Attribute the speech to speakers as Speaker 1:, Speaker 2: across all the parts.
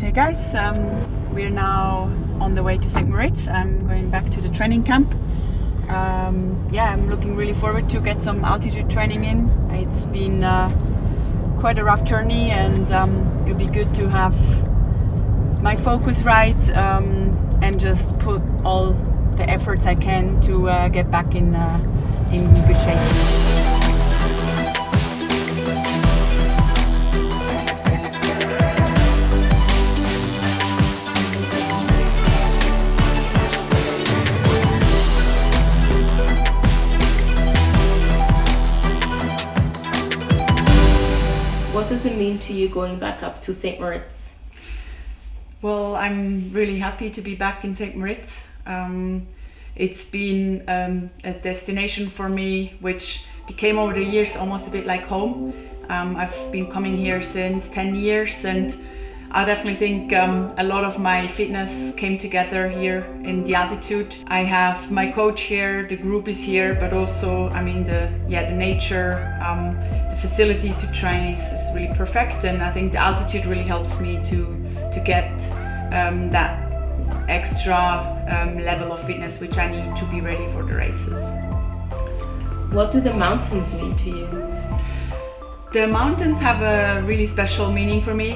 Speaker 1: Hey guys, we're now on the way to St. Moritz. I'm going back to the training camp. I'm looking really forward to get some altitude training in. It's been quite a rough journey, and it'll be good to have my focus right and just put all the efforts I can to get back in good shape.
Speaker 2: What does it mean to you going back up to St. Moritz?
Speaker 1: Well, I'm really happy to be back in St. Moritz. It's been a destination for me which became over the years almost a bit like home. I've been coming here since 10 years, and I definitely think a lot of my fitness came together here in the altitude. I have my coach here, the group is here, but also, the nature, the facilities to train is really perfect, and I think the altitude really helps me to get that extra level of fitness which I need to be ready for the races.
Speaker 2: What do the mountains mean to you?
Speaker 1: The mountains have a really special meaning for me.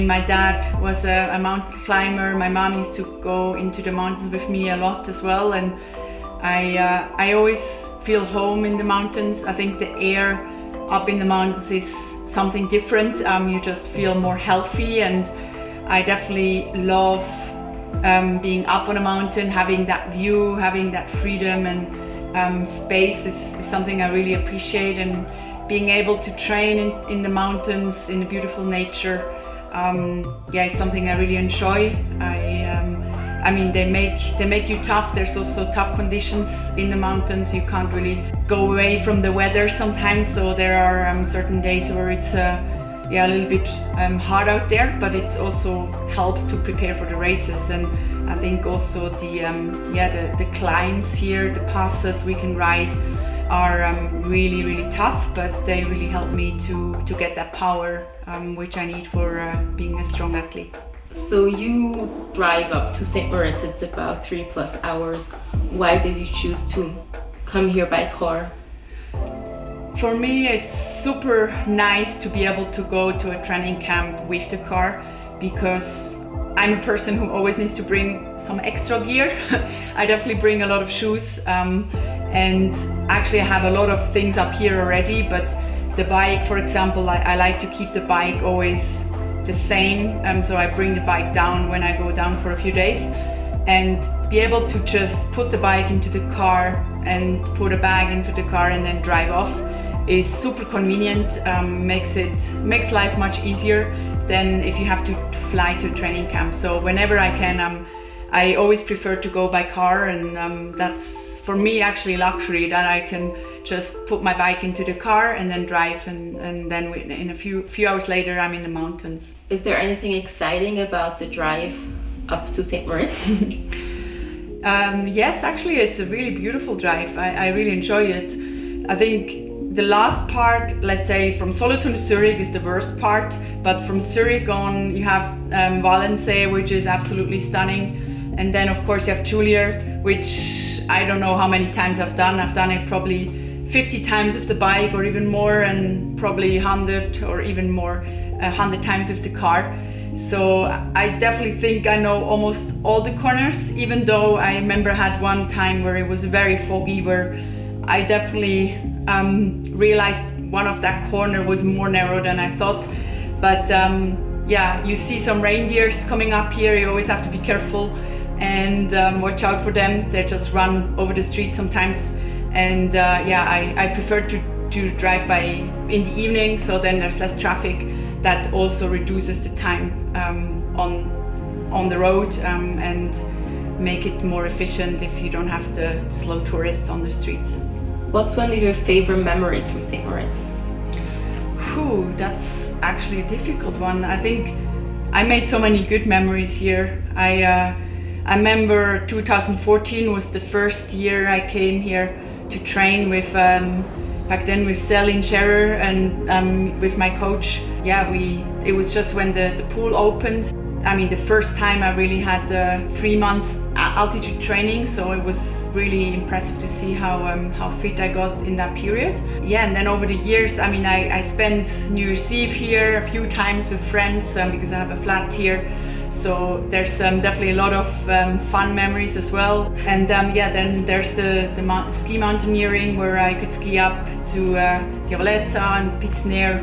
Speaker 1: My dad was a mountain climber. My mom used to go into the mountains with me a lot as well, and I always feel home in the mountains. I think the air up in the mountains is something different. You just feel more healthy, and I definitely love being up on a mountain, having that view, having that freedom, and space is something I really appreciate, and being able to train in the mountains in the beautiful nature is something I really enjoy. They make you tough. There's also tough conditions in the mountains. You can't really go away from the weather sometimes, so there are certain days where it's a little bit hard out there, but it also helps to prepare for the races. And I think also the climbs here, the passes we can ride are really, really tough, but they really help me to get that power which I need for being a strong athlete.
Speaker 2: So you drive up to St. Moritz, it's about 3+ hours. Why did you choose to come here by car?
Speaker 1: For me, it's super nice to be able to go to a training camp with the car, because I'm a person who always needs to bring some extra gear. I definitely bring a lot of shoes, and actually I have a lot of things up here already, but the bike, for example, I like to keep the bike always the same, so I bring the bike down when I go down for a few days, and be able to just put the bike into the car and put a bag into the car and then drive off is super convenient. Makes life much easier than if you have to fly to a training camp. So whenever I can, I always prefer to go by car, and that's for me actually a luxury that I can just put my bike into the car and then drive, and then in a few hours later I'm in the mountains.
Speaker 2: Is there anything exciting about the drive up to St. Moritz?
Speaker 1: Yes, actually it's a really beautiful drive. I really enjoy it. I think the last part, let's say from Solothurn to Zurich, is the worst part, but from Zurich on you have Wallensee, which is absolutely stunning, and then of course you have Julier, which I don't know how many times I've done. I've done it probably 50 times with the bike or even more, and probably 100 or even more, 100 times with the car. So I definitely think I know almost all the corners, even though I remember I had one time where it was very foggy, where I definitely realized one of that corner was more narrow than I thought. But you see some reindeers coming up here. You always have to be careful and watch out for them. They just run over the street sometimes. And I prefer to drive by in the evening, so then there's less traffic. That also reduces the time on the road and make it more efficient if you don't have the slow tourists on the streets.
Speaker 2: What's one of your favorite memories from St. Moritz?
Speaker 1: That's actually a difficult one. I think I made so many good memories here. I remember 2014 was the first year I came here to train with back then with Celine Scherer and with my coach. Yeah, it was just when the pool opened. I mean, the first time I really had 3 months altitude training, so it was really impressive to see how fit I got in that period. Yeah, and then over the years, I mean, I spent New Year's Eve here a few times with friends because I have a flat here. So there's definitely a lot of fun memories as well. And yeah, then there's the ski mountaineering where I could ski up to Diavolezza and Pizner,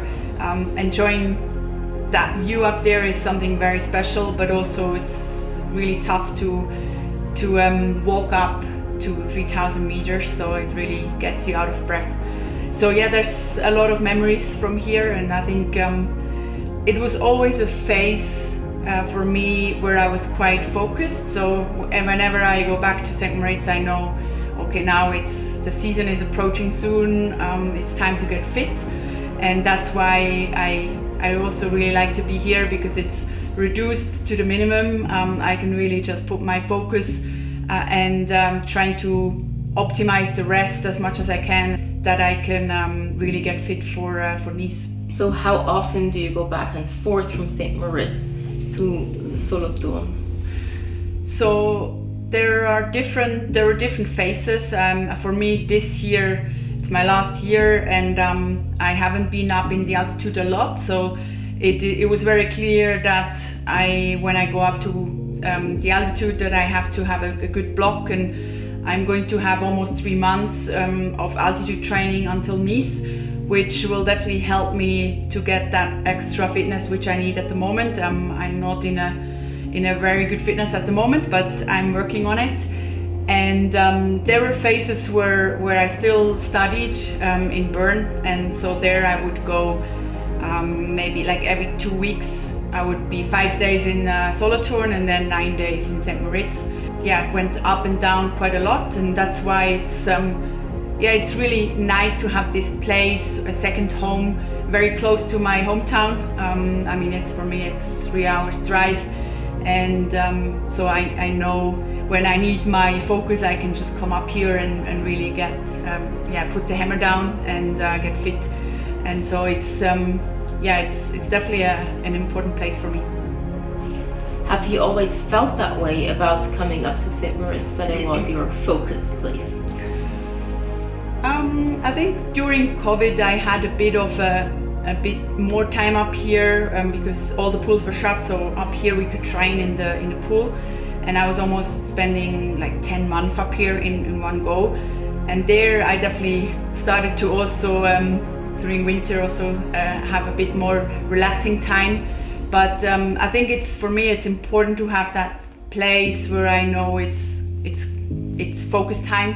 Speaker 1: enjoying that view up there is something very special, but also it's really tough to walk up to 3,000 meters, so it really gets you out of breath. So yeah, there's a lot of memories from here, and I think it was always a phase for me where I was quite focused. So whenever I go back to St. Moritz, I know, okay, now the season is approaching soon, it's time to get fit, and that's why I also really like to be here because it's reduced to the minimum. I can really just put my focus and trying to optimize the rest as much as I can, that I can really get fit for Nice.
Speaker 2: So how often do you go back and forth from St. Moritz to Solothurn?
Speaker 1: So there were different phases. For me this year, it's my last year, and I haven't been up in the altitude a lot, so it was very clear that when I go up to the altitude, that I have to have a good block, and I'm going to have almost 3 months of altitude training until Nice, which will definitely help me to get that extra fitness which I need at the moment. I'm not in a very good fitness at the moment, but I'm working on it. And there were phases where I still studied in Bern, and so there I would go maybe like every 2 weeks. I would be 5 days in Solothurn and then 9 days in St. Moritz. Yeah, it went up and down quite a lot, and that's why it's really nice to have this place, a second home, very close to my hometown. I mean, for me it's 3 hours drive, and so I know when I need my focus, I can just come up here and really put the hammer down and get fit. And so it's definitely an important place for me.
Speaker 2: Have you always felt that way about coming up to St. Moritz, that it was your focus place?
Speaker 1: I think during COVID I had a bit more time up here because all the pools were shut. So up here we could train in the pool, and I was almost spending like 10 months up here in one go. And there I definitely started to also during winter also have a bit more relaxing time. But I think for me it's important to have that place where I know it's focus time.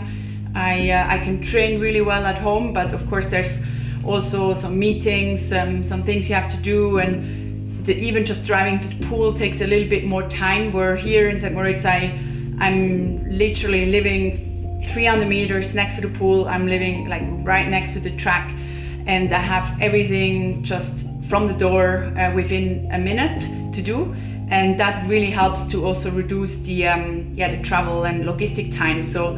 Speaker 1: I can train really well at home, but of course there's also some meetings, some things you have to do, and even just driving to the pool takes a little bit more time. Where here in St. Moritz, I'm literally living 300 meters next to the pool. I'm living like right next to the track, and I have everything just from the door within a minute to do, and that really helps to also reduce the travel and logistic time. So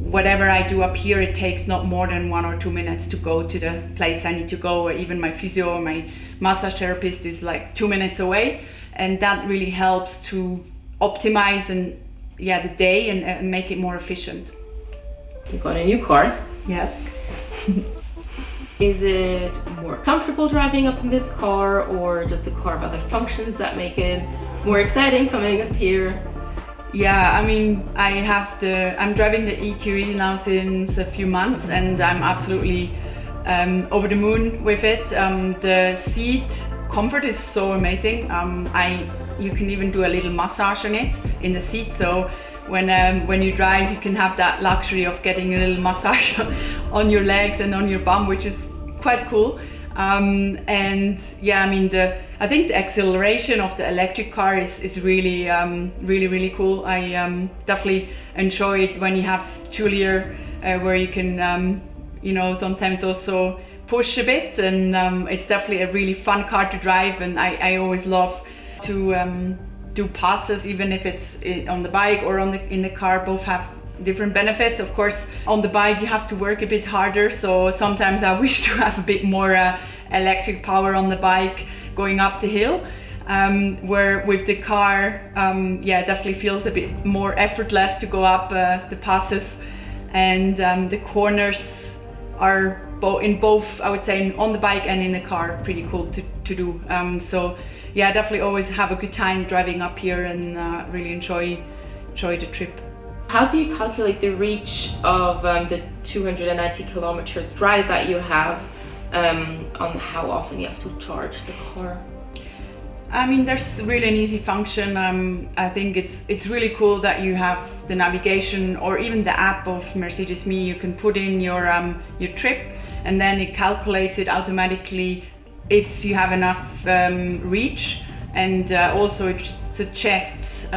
Speaker 1: whatever I do up here, it takes not more than 1 or 2 minutes to go to the place I need to go. Even my physio or my massage therapist is like 2 minutes away, and that really helps to optimize the day and make it more efficient.
Speaker 2: You got a new car?
Speaker 1: Yes.
Speaker 2: Is it more comfortable driving up in this car, or just a car of other functions that make it more exciting coming up here?
Speaker 1: Yeah, I mean, I'm driving the EQE now since a few months, and I'm absolutely over the moon with it. The seat comfort is so amazing. You can even do a little massage on it in the seat. So when you drive, you can have that luxury of getting a little massage on your legs and on your bum, which is quite cool. And yeah, I mean, I think the acceleration of the electric car is really, really cool. I definitely enjoy it when you have Julia, where you can, sometimes also push a bit, and it's definitely a really fun car to drive. And I always love to do passes, even if it's on the bike or in the car. Both have different benefits. Of course, on the bike you have to work a bit harder, so sometimes I wish to have a bit more electric power on the bike going up the hill, where with the car, definitely feels a bit more effortless to go up the passes, and the corners are in both, I would say, on the bike and in the car, pretty cool to do. So yeah, definitely always have a good time driving up here, and really enjoy the trip.
Speaker 2: How do you calculate the reach of the 290 kilometers drive that you have, on how often you have to charge the car?
Speaker 1: I mean, there's really an easy function. I think it's really cool that you have the navigation, or even the app of Mercedes Me. You can put in your trip, and then it calculates it automatically if you have enough reach, and also it suggests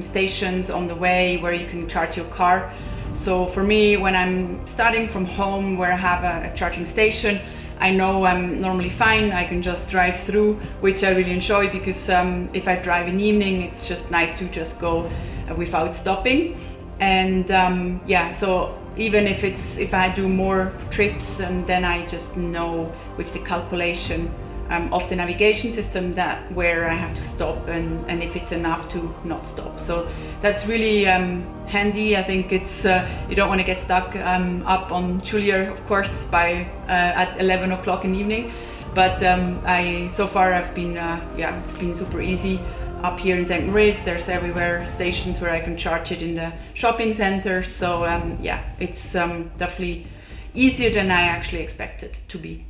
Speaker 1: stations on the way where you can charge your car. So for me, when I'm starting from home where I have a charging station, I know I'm normally fine. I can just drive through, which I really enjoy, because if I drive in the evening, it's just nice to just go without stopping. And so even if I do more trips, then I just know with the calculation of the navigation system that where I have to stop, and if it's enough to not stop. So that's really handy. I think it's you don't want to get stuck up on Julia, of course, by at 11 o'clock in the evening. But so far I've been it's been super easy. Up here in St. Moritz, there's everywhere stations where I can charge it in the shopping center. So it's definitely easier than I actually expected to be.